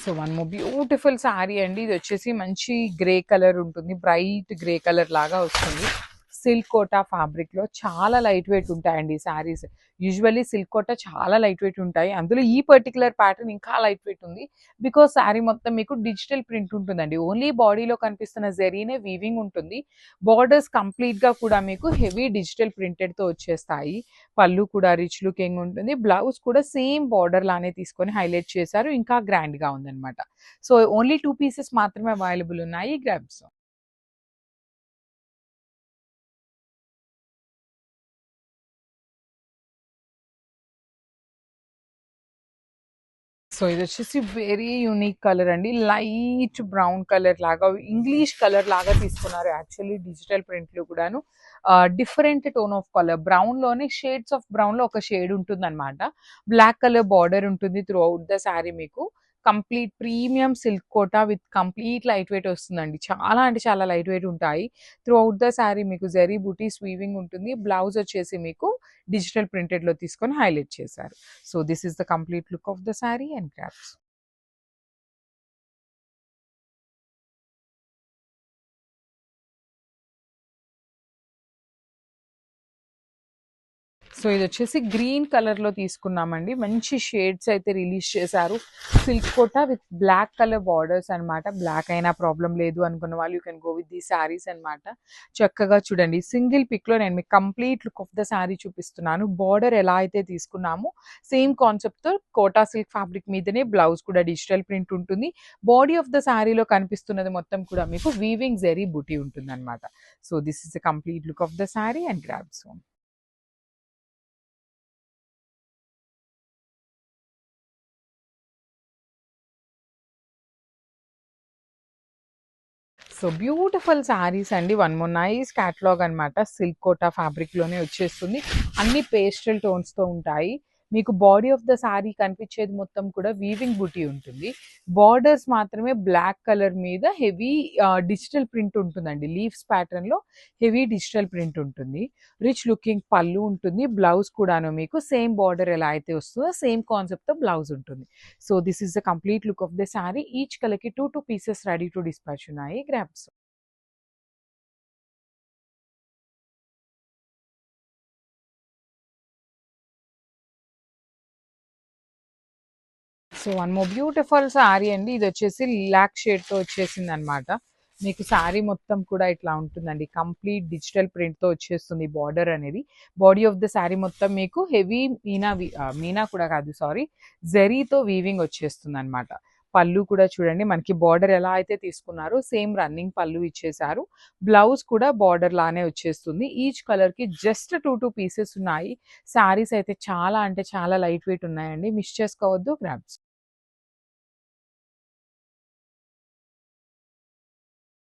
So one more beautiful sari అండి. ఇది వచ్చేసి మంచి గ్రే కలర్ ఉంటుంది, బ్రైట్ గ్రే కలర్ లాగా వస్తుంది. సిల్క్ కోటా ఫ్యాబ్రిక్ లో చాలా లైట్ వెయిట్ ఉంటాయండి ఈ శారీస్. యూజువల్లీ సిల్క్ కోటా చాలా లైట్ వెయిట్ ఉంటాయి, అందులో ఈ పర్టికులర్ ప్యాటర్న్ ఇంకా లైట్ వెయిట్ ఉంది. బికాస్ శారీ మొత్తం మీకు డిజిటల్ ప్రింట్ ఉంటుందండి. ఓన్లీ బాడీలో కనిపిస్తున్న జరీనే వీవింగ్ ఉంటుంది. బార్డర్స్ కంప్లీట్ గా కూడా మీకు హెవీ డిజిటల్ ప్రింటెడ్ తో వచ్చేస్తాయి. పళ్ళు కూడా రిచ్ లుకింగ్ ఉంటుంది. బ్లౌజ్ కూడా సేమ్ బార్డర్ లానే తీసుకొని హైలైట్ చేశారు, ఇంకా గ్రాండ్ గా ఉందన్నమాట. సో ఓన్లీ 2 పీసెస్ మాత్రమే అవైలబుల్ ఉన్నాయి. గ్రాబ్స్. సో ఇది వచ్చేసి వెరీ యూనిక్ కలర్ అండి. లైట్ బ్రౌన్ కలర్ లాగా, ఇంగ్లీష్ కలర్ లాగా తీసుకున్నారు యాక్చువల్లీ డిజిటల్ ప్రింట్లు కూడాను. Different tone of colour, brown లోనే షేడ్స్ ఆఫ్ బ్రౌన్ లో ఒక షేడ్ ఉంటుంది అనమాట. బ్లాక్ కలర్ బార్డర్ ఉంటుంది త్రూ అవుట్ ద శారీ. మీకు complete premium silk Kota with complete light weight వస్తుందండి. చాలా అంటే చాలా లైట్ వెయిట్ ఉంటాయి. త్రూ అవుట్ ద శారీ మీకు జరీ బూటీస్ వీవింగ్ ఉంటుంది. బ్లౌజ్ వచ్చేసి మీకు డిజిటల్ ప్రింటెడ్ లో తీసుకొని హైలైట్ చేశారు. So this is the complete look of the saree and crafts. So ఇది వచ్చేసి గ్రీన్ కలర్ లో తీసుకున్నామండి. మంచి షేడ్స్ అయితే రిలీజ్ చేశారు. Silk Kota with black colour borders అన్నమాట. బ్లాక్ అయినా ప్రాబ్లం లేదు అనుకున్న వాళ్ళు you can go with the saris అన్నమాట. చక్కగా చూడండి, సింగిల్ పిక్ లో నేను మీకు complete look of the sari చూపిస్తున్నాను. బార్డర్ ఎలా అయితే తీసుకున్నామో సేమ్ కాన్సెప్ట్ తో కోటా సిల్క్ ఫ్యాబ్రిక్ మీదనే బ్లౌజ్ కూడా డిజిటల్ ప్రింట్ ఉంటుంది. బాడీ ఆఫ్ ద శారీలో కనిపిస్తున్నది మొత్తం కూడా మీకు వీవింగ్ జెరీ బుటీ ఉంటుంది అనమాట. So this is the complete look of the sari and grabs. So beautiful saris అండి. వన్ మోర్ నైస్ క్యాటలాగ్ అనమాట. సిల్క్ కోటా ఫ్యాబ్రిక్ లోనే వచ్చేస్తుంది. అన్ని పేస్టల్ టోన్స్ తో ఉంటాయి. మీకు బాడీ ఆఫ్ ద శారీ కనిపించేది మొత్తం కూడా వీవింగ్ బుటీ ఉంటుంది. బార్డర్స్ మాత్రమే బ్లాక్ కలర్ మీద హెవీ డిజిటల్ ప్రింట్ ఉంటుందండి. లీవ్స్ ప్యాటర్న్ లో హెవీ డిజిటల్ ప్రింట్ ఉంటుంది. రిచ్ లుకింగ్ పళ్ళు ఉంటుంది. బ్లౌజ్ కూడాను మీకు సేమ్ బార్డర్ ఎలా అయితే వస్తుందో సేమ్ కాన్సెప్ట్ తో బ్లౌజ్ ఉంటుంది. So this is the complete look of the sari. Each colour కి 2 పీసెస్ రెడీ టు డిస్పాచ్ ఉన్నాయి. Grabs. So one more beautiful sari అండి. ఇది వచ్చేసి లిలాక్ షేడ్ తో వచ్చేసింది అనమాట. మీకు శారీ మొత్తం కూడా ఇట్లా ఉంటుందండి. కంప్లీట్ డిజిటల్ ప్రింట్ తో వచ్చేస్తుంది బార్డర్ అనేది. బాడీ ఆఫ్ ద శారీ మొత్తం మీకు హెవీ మీనా కూడా కాదు సారీ, జరీతో వీవింగ్ వచ్చేస్తుంది అనమాట. పళ్ళు కూడా చూడండి, మనకి బార్డర్ ఎలా అయితే తీసుకున్నారో సేమ్ రన్నింగ్ పళ్ళు ఇచ్చేసారు. బ్లౌజ్ కూడా బార్డర్ లానే వచ్చేస్తుంది. ఈచ్ కలర్ కి జస్ట్ 2 పీసెస్ ఉన్నాయి. శారీస్ అయితే చాలా అంటే చాలా లైట్ వెయిట్ ఉన్నాయండి. మిస్ చేసుకోవద్దు. గ్రాబ్స్.